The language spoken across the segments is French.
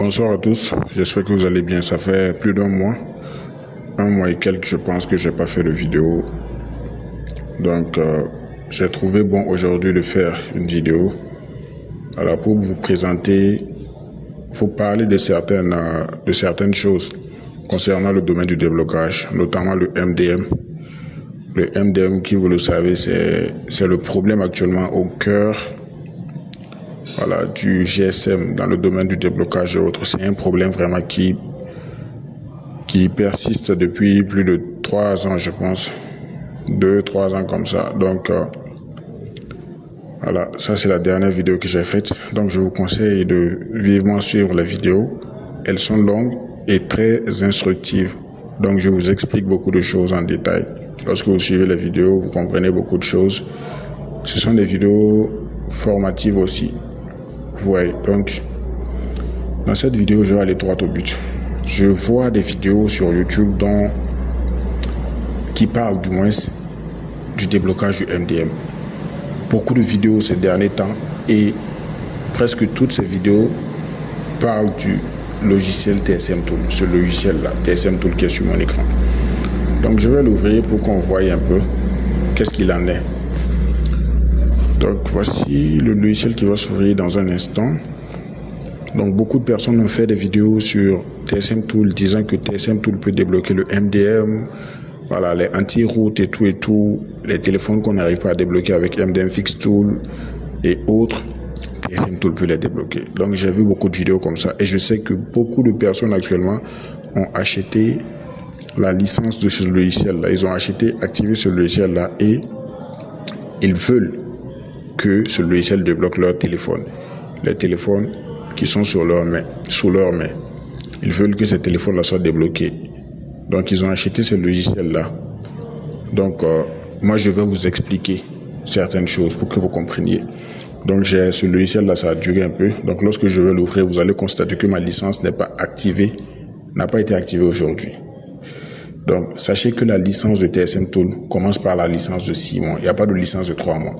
Bonsoir à tous, j'espère que vous allez bien. Ça fait plus d'un mois et quelques, je pense que j'ai pas fait de vidéo. Donc, j'ai trouvé bon aujourd'hui de faire une vidéo. Alors, pour vous présenter, il faut parler de certaines choses concernant le domaine du déblocage, notamment le MDM. Le MDM, qui vous le savez, c'est le problème actuellement au cœur du GSM dans le domaine du déblocage et autres. C'est un problème vraiment qui persiste depuis plus de 3 ans, je pense. 2-3 ans comme ça. Donc, voilà, ça c'est la dernière vidéo que j'ai faite. Donc, je vous conseille de vivement suivre les vidéos. Elles sont longues et très instructives. Donc, je vous explique beaucoup de choses en détail. Lorsque vous suivez les vidéos, vous comprenez beaucoup de choses. Ce sont des vidéos formatives aussi. Vous voyez, donc, dans cette vidéo, je vais aller droit au but. Je vois des vidéos sur YouTube qui parlent du moins du déblocage du MDM. Beaucoup de vidéos ces derniers temps et presque toutes ces vidéos parlent du logiciel TSM Tool, ce logiciel-là, TSM Tool qui est sur mon écran. Donc, je vais l'ouvrir pour qu'on voie un peu qu'est-ce qu'il en est. Donc, voici le logiciel qui va s'ouvrir dans un instant. Donc, beaucoup de personnes ont fait des vidéos sur TSM Tool disant que TSM Tool peut débloquer le MDM, voilà, les anti-routes et tout, les téléphones qu'on n'arrive pas à débloquer avec MDM Fix Tool et autres, TSM Tool peut les débloquer. Donc, j'ai vu beaucoup de vidéos comme ça et je sais que beaucoup de personnes actuellement ont acheté la licence de ce logiciel-là. Ils ont activé ce logiciel-là et ils veulent que ce logiciel débloque leur téléphone. Les téléphones qui sont sous leur main. Ils veulent que ces téléphones-là soient débloqués. Donc, ils ont acheté ce logiciel-là. Donc, moi, je vais vous expliquer certaines choses pour que vous compreniez. Donc, j'ai ce logiciel-là, ça a duré un peu. Donc, lorsque je vais l'ouvrir, vous allez constater que ma licence n'a pas été activée aujourd'hui. Donc, sachez que la licence de TSM Tool commence par la licence de 6 mois. Il n'y a pas de licence de 3 mois.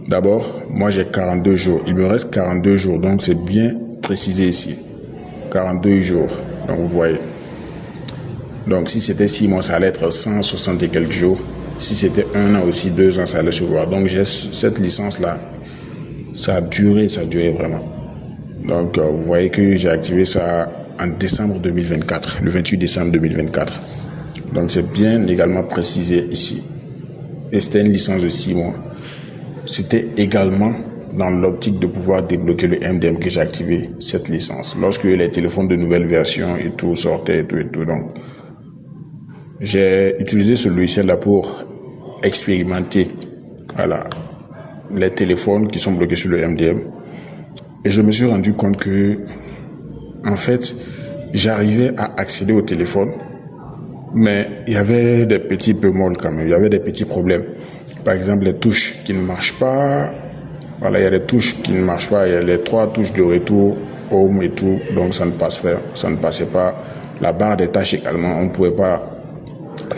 D'abord, moi j'ai 42 jours. Il me reste 42 jours. Donc, c'est bien précisé ici. 42 jours. Donc, vous voyez. Donc, si c'était 6 mois, ça allait être 160 et quelques jours. Si c'était 1 an aussi, 2 ans, ça allait se voir. Donc, j'ai cette licence-là. Ça a duré vraiment. Donc, vous voyez que j'ai activé ça en décembre 2024. Le 28 décembre 2024. Donc, c'est bien également précisé ici. Et c'était une licence de 6 mois. C'était également dans l'optique de pouvoir débloquer le MDM que j'ai activé cette licence. Lorsque les téléphones de nouvelle version et tout sortaient et tout. Donc, j'ai utilisé ce logiciel-là pour expérimenter les téléphones qui sont bloqués sur le MDM. Et je me suis rendu compte que, en fait, j'arrivais à accéder au téléphone, mais il y avait des petits bémols quand même, il y avait des petits problèmes. Par exemple, les touches qui ne marchent pas. Voilà, il y a des touches qui ne marchent pas. Il y a les 3 touches de retour, home et tout. Donc, ça ne passait pas. La barre des tâches également,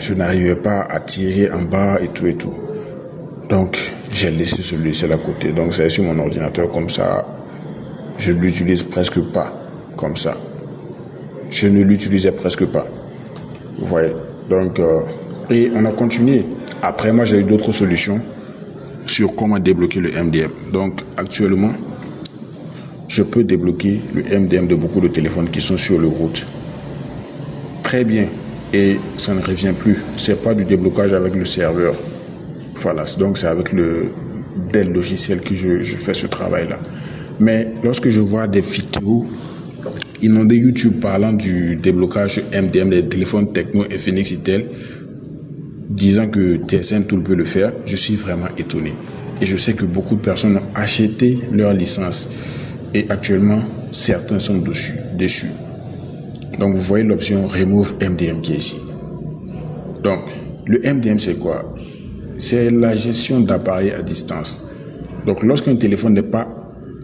je n'arrivais pas à tirer en bas et tout. Donc, j'ai laissé ce logiciel à côté. Donc, c'est sur mon ordinateur comme ça. Je ne l'utilise presque pas comme ça. Je ne l'utilisais presque pas. Vous voyez. Donc, et on a continué. Après, moi, j'ai eu d'autres solutions sur comment débloquer le MDM. Donc, actuellement, je peux débloquer le MDM de beaucoup de téléphones qui sont sur le route. Très bien. Et ça ne revient plus. C'est pas du déblocage avec le serveur. Voilà. Donc, c'est avec le Dell logiciel que je fais ce travail-là. Mais lorsque je vois des vidéos inondées YouTube parlant du déblocage MDM des téléphones Tecno, Infinix et tel, disant que TSM Tool peut le faire, je suis vraiment étonné. Et je sais que beaucoup de personnes ont acheté leur licence. Et actuellement, certains sont déçus. Donc, vous voyez l'option Remove MDM qui est ici. Donc, le MDM, c'est quoi? C'est la gestion d'appareils à distance. Donc, lorsqu'un téléphone n'est pas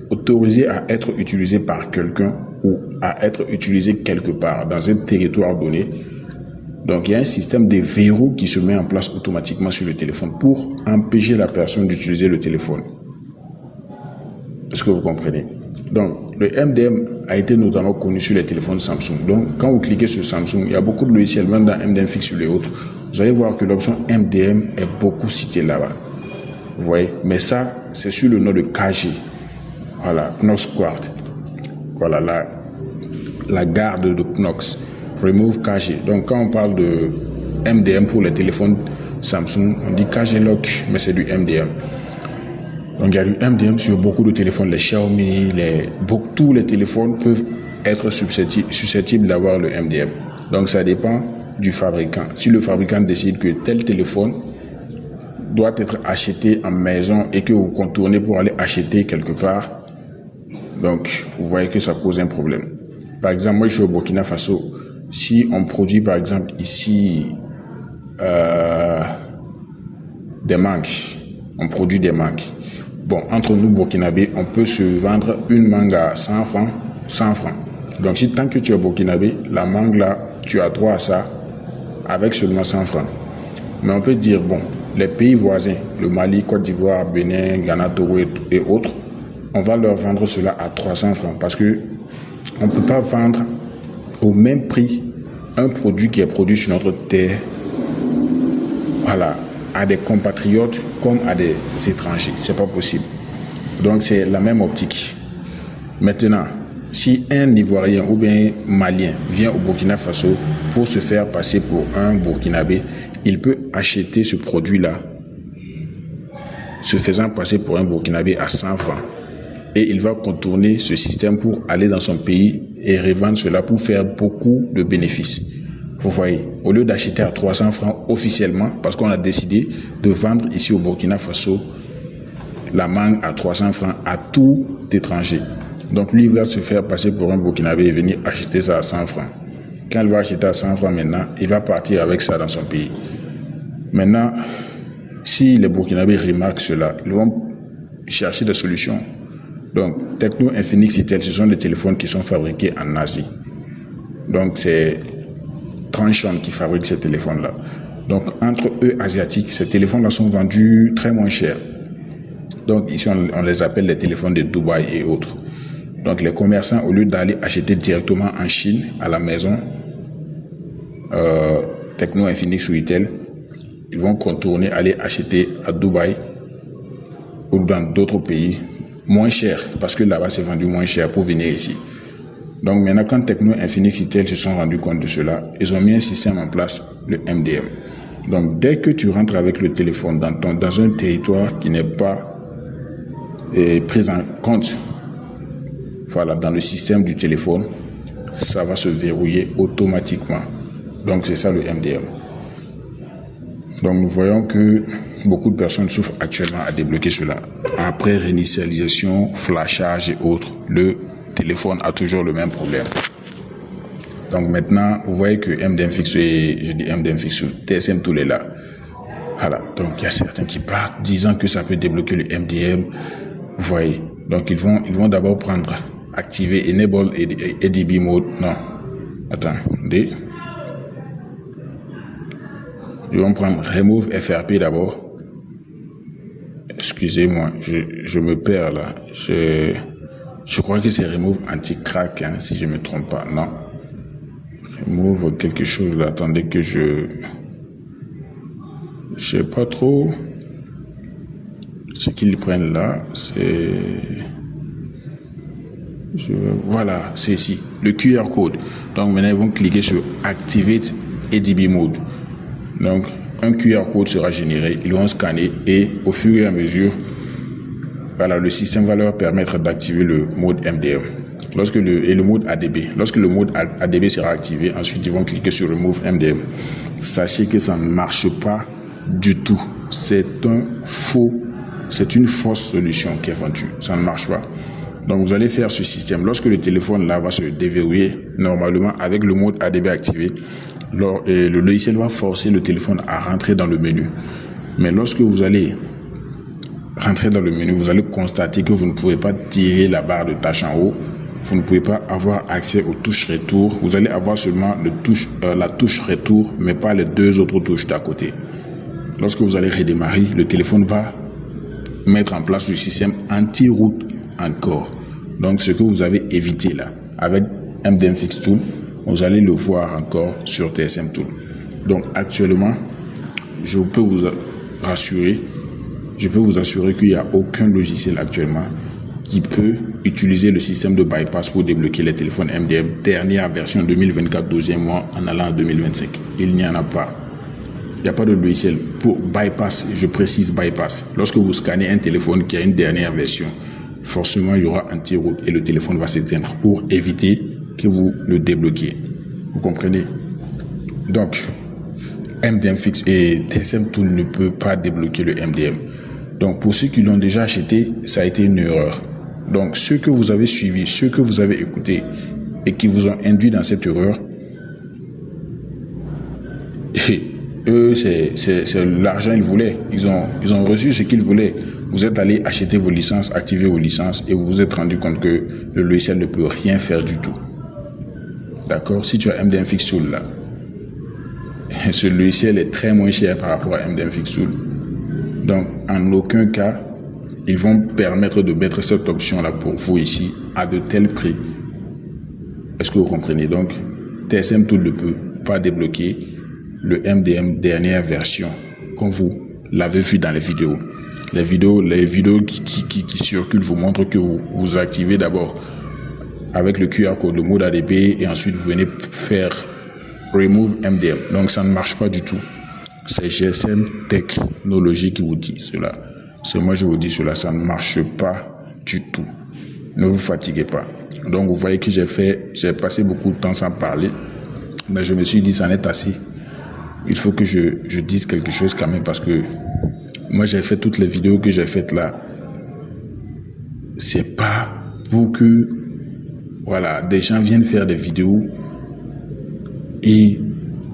autorisé à être utilisé par quelqu'un ou à être utilisé quelque part dans un territoire donné, donc, il y a un système de verrou qui se met en place automatiquement sur le téléphone pour empêcher la personne d'utiliser le téléphone. Est-ce que vous comprenez? Donc, le MDM a été notamment connu sur les téléphones Samsung. Donc, quand vous cliquez sur Samsung, il y a beaucoup de logiciels, même dans MDM Fix sur les autres. Vous allez voir que l'option MDM est beaucoup citée là-bas. Vous voyez? Mais ça, c'est sur le nom de KG. Voilà, Knox Guard. Voilà, la garde de Knox. Remove KG. Donc, quand on parle de MDM pour les téléphones Samsung, on dit KG Lock, mais c'est du MDM. Donc, il y a du MDM sur beaucoup de téléphones, les Xiaomi, tous les téléphones peuvent être susceptibles d'avoir le MDM. Donc, ça dépend du fabricant. Si le fabricant décide que tel téléphone doit être acheté en maison et que vous contournez pour aller acheter quelque part, donc, vous voyez que ça cause un problème. Par exemple, moi, je suis au Burkina Faso. Si on produit, par exemple, ici, des mangues, on produit des mangues. Bon, entre nous, Burkinabé, on peut se vendre une mangue à 100 francs, 100 francs. Donc, si tant que tu es Burkinabé, la mangue là, tu as droit à ça avec seulement 100 francs. Mais on peut dire, bon, les pays voisins, le Mali, Côte d'Ivoire, Bénin, Ghana, Togo et autres, on va leur vendre cela à 300 francs parce que on ne peut pas vendre au même prix un produit qui est produit sur notre terre, voilà, à des compatriotes comme à des étrangers. C'est pas possible. Donc c'est la même optique. Maintenant, si un Ivoirien ou bien un Malien vient au Burkina Faso pour se faire passer pour un Burkinabé, il peut acheter ce produit-là, se faisant passer pour un Burkinabé à 100 francs. Et il va contourner ce système pour aller dans son pays et revendre cela pour faire beaucoup de bénéfices. Vous voyez, au lieu d'acheter à 300 francs officiellement, parce qu'on a décidé de vendre ici au Burkina Faso la mangue à 300 francs à tout étranger. Donc lui, il va se faire passer pour un Burkinabé et venir acheter ça à 100 francs. Quand il va acheter à 100 francs maintenant, il va partir avec ça dans son pays. Maintenant, si les Burkinabés remarquent cela, ils vont chercher des solutions. Donc, Tecno, Infinix, Itel, ce sont des téléphones qui sont fabriqués en Asie. Donc, c'est Transsion qui fabrique ces téléphones-là. Donc, entre eux, asiatiques, ces téléphones-là sont vendus très moins cher. Donc, ici, on les appelle les téléphones de Dubaï et autres. Donc, les commerçants, au lieu d'aller acheter directement en Chine, à la maison, Tecno, Infinix ou Itel, ils vont contourner, aller acheter à Dubaï ou dans d'autres pays moins cher, parce que là-bas c'est vendu moins cher pour venir ici. Donc maintenant, quand Tecno, Infinix, Itel se sont rendus compte de cela, ils ont mis un système en place, le MDM. Donc dès que tu rentres avec le téléphone dans un territoire qui n'est pas pris en compte, voilà, dans le système du téléphone, ça va se verrouiller automatiquement. Donc c'est ça le MDM. Donc nous voyons que beaucoup de personnes souffrent actuellement à débloquer cela. Après réinitialisation, flashage et autres, le téléphone a toujours le même problème. Donc maintenant, vous voyez que MDM Fix, je dis MDM Fix, TSM tout est là. Voilà, donc il y a certains qui partent disant que ça peut débloquer le MDM. Vous voyez, donc ils vont d'abord prendre, activer Enable ADB Mode. Non, attendez. Ils vont prendre Remove FRP d'abord. Excusez-moi, je me perds là. Je crois que c'est Remove Anti-Crack, hein, si je ne me trompe pas. Non. Remove quelque chose là. Attendez que je sais pas trop ce qu'ils prennent là. Voilà, c'est ici. Le QR code. Donc maintenant, ils vont cliquer sur Activate ADB Mode. Donc, un QR code sera généré, ils vont scanner et au fur et à mesure, voilà, le système va leur permettre d'activer le mode MDM et le mode ADB. Lorsque le mode ADB sera activé, ensuite ils vont cliquer sur Remove MDM. Sachez que ça ne marche pas du tout. C'est une fausse solution qui est vendue. Ça ne marche pas. Donc vous allez faire ce système. Lorsque le téléphone là va se déverrouiller, normalement avec le mode ADB activé, le logiciel va forcer le téléphone à rentrer dans le menu. Mais lorsque vous allez rentrer dans le menu, vous allez constater que vous ne pouvez pas tirer la barre de tâche en haut. Vous ne pouvez pas avoir accès aux touches retour. Vous allez avoir seulement la touche retour, mais pas les deux autres touches d'à côté. Lorsque vous allez redémarrer, le téléphone va mettre en place le système anti-route encore. Donc, ce que vous avez évité là, avec MDM Fix Tool, vous allez le voir encore sur TSM Tool. Donc, actuellement, je peux vous rassurer qu'il n'y a aucun logiciel actuellement qui peut utiliser le système de bypass pour débloquer les téléphones MDM dernière version 2024, 12e mois, en allant en 2025. Il n'y en a pas. Il n'y a pas de logiciel pour bypass, je précise bypass. Lorsque vous scannez un téléphone qui a une dernière version, forcément il y aura anti-route et le téléphone va s'éteindre pour éviter que vous le débloquiez. Vous comprenez? Donc, MDM Fix et TSM Tool ne peut pas débloquer le MDM. Donc, pour ceux qui l'ont déjà acheté, ça a été une erreur. Donc, ceux que vous avez suivis, ceux que vous avez écoutés et qui vous ont induit dans cette erreur, eux, c'est l'argent qu'ils voulaient. Ils ont reçu ce qu'ils voulaient. Vous êtes allé acheter vos licences, activer vos licences et vous vous êtes rendu compte que le logiciel ne peut rien faire du tout. D'accord? Si tu as MDM Fix Tool là, ce logiciel est très moins cher par rapport à MDM Fix Tool. Donc, en aucun cas, ils vont permettre de mettre cette option-là pour vous ici à de tels prix. Est-ce que vous comprenez? Donc, TSM Tool ne peut pas débloquer le MDM dernière version, comme vous l'avez vu dans les vidéos. Les vidéos qui circulent vous montrent que vous activez d'abord avec le QR code, le mode ADP, et ensuite vous venez faire Remove MDM. Donc, ça ne marche pas du tout. C'est GSM Technologie qui vous dit cela. C'est moi je vous dis cela, ça ne marche pas du tout. Ne vous fatiguez pas. Donc vous voyez que j'ai passé beaucoup de temps sans parler, mais je me suis dit ça n'est assez. Il faut que je dise quelque chose quand même, parce que moi j'ai fait toutes les vidéos que j'ai faites là. C'est pas pour que voilà, des gens viennent faire des vidéos et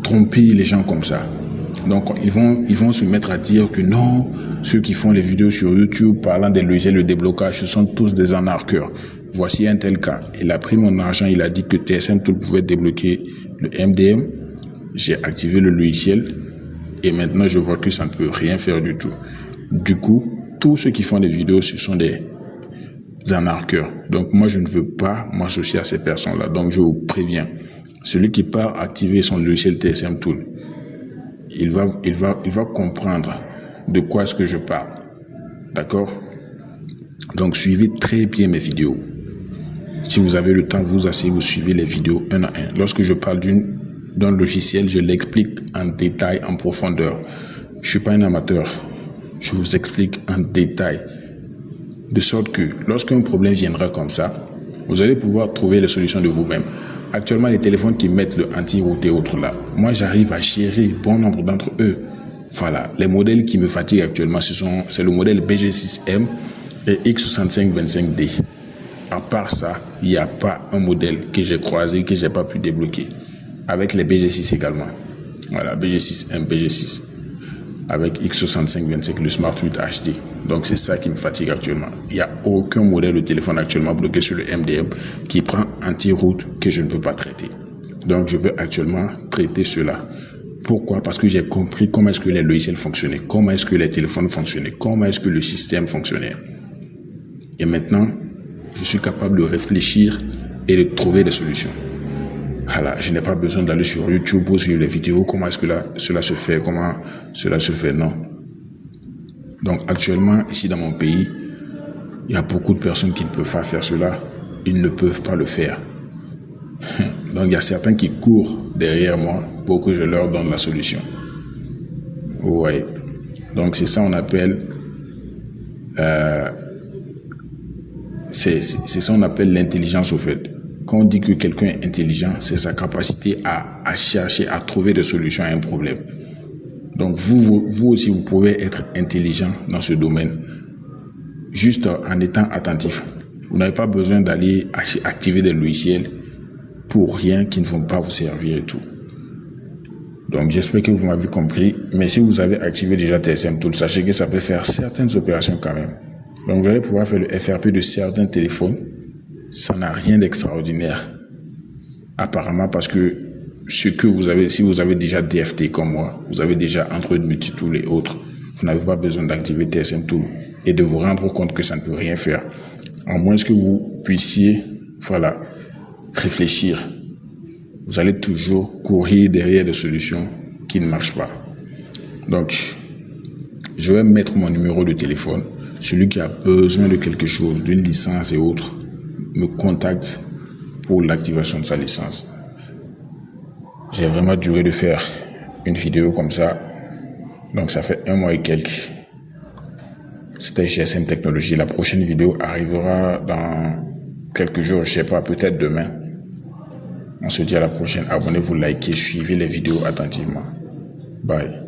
tromper les gens comme ça. Donc, ils vont se mettre à dire que non, ceux qui font les vidéos sur YouTube parlant des logiciels de déblocage, ce sont tous des arnaqueurs. Voici un tel cas. Il a pris mon argent, il a dit que TSM Tool pouvait débloquer le MDM. J'ai activé le logiciel et maintenant je vois que ça ne peut rien faire du tout. Du coup, tous ceux qui font des vidéos, ce sont des arnaqueurs. Donc, moi, je ne veux pas m'associer à ces personnes-là. Donc, je vous préviens. Celui qui part activer son logiciel TSM Tool, il va comprendre de quoi est-ce que je parle. D'accord? Donc, suivez très bien mes vidéos. Si vous avez le temps, vous asseyez, vous suivez les vidéos un à un. Lorsque je parle d'un logiciel, je l'explique en détail, en profondeur. Je ne suis pas un amateur. Je vous explique en détail. De sorte que, lorsqu'un problème viendra comme ça, vous allez pouvoir trouver les solutions de vous-même. Actuellement, les téléphones qui mettent le anti-route et autres là, moi j'arrive à gérer bon nombre d'entre eux. Voilà, les modèles qui me fatiguent actuellement, c'est le modèle BG6M et X6525D. À part ça, il n'y a pas un modèle que j'ai croisé, que je n'ai pas pu débloquer. Avec les BG6 également. Voilà, BG6M, BG6. Avec X6525, le Smart 8 HD. Donc c'est ça qui me fatigue actuellement. Il n'y a aucun modèle de téléphone actuellement bloqué sur le MDM qui prend anti-route que je ne peux pas traiter. Donc je peux actuellement traiter cela. Pourquoi? Parce que j'ai compris comment est-ce que les logiciels fonctionnaient, comment est-ce que les téléphones fonctionnaient, comment est-ce que le système fonctionnait. Et maintenant, je suis capable de réfléchir et de trouver des solutions. Voilà, je n'ai pas besoin d'aller sur YouTube pour suivre les vidéos, comment est-ce que cela se fait, comment cela se fait, non. Donc actuellement, ici dans mon pays, il y a beaucoup de personnes qui ne peuvent pas faire cela, ils ne peuvent pas le faire. Donc il y a certains qui courent derrière moi pour que je leur donne la solution. Vous voyez. Donc c'est ça on appelle c'est ça on appelle l'intelligence au fait. Quand on dit que quelqu'un est intelligent, c'est sa capacité à chercher, à trouver des solutions à un problème. Donc vous aussi, vous pouvez être intelligent dans ce domaine, juste en étant attentif. Vous n'avez pas besoin d'aller activer des logiciels pour rien qui ne vont pas vous servir et tout. Donc j'espère que vous m'avez compris. Mais si vous avez activé déjà TSM Tool, sachez que ça peut faire certaines opérations quand même. Donc vous allez pouvoir faire le FRP de certains téléphones. Ça n'a rien d'extraordinaire. Apparemment parce que ce que vous avez, si vous avez déjà DFT comme moi, vous avez déjà Android Multitool et autres, vous n'avez pas besoin d'activer TSM Tool et de vous rendre compte que ça ne peut rien faire. À moins que vous puissiez, voilà, réfléchir. Vous allez toujours courir derrière des solutions qui ne marchent pas. Donc, je vais mettre mon numéro de téléphone. Celui qui a besoin de quelque chose, d'une licence et autres, me contacte pour l'activation de sa licence. J'ai vraiment duré de faire une vidéo comme ça. Donc, ça fait 1 mois et quelques. C'était GSM Technologie. La prochaine vidéo arrivera dans quelques jours, je sais pas, peut-être demain. On se dit à la prochaine. Abonnez-vous, likez, suivez les vidéos attentivement. Bye.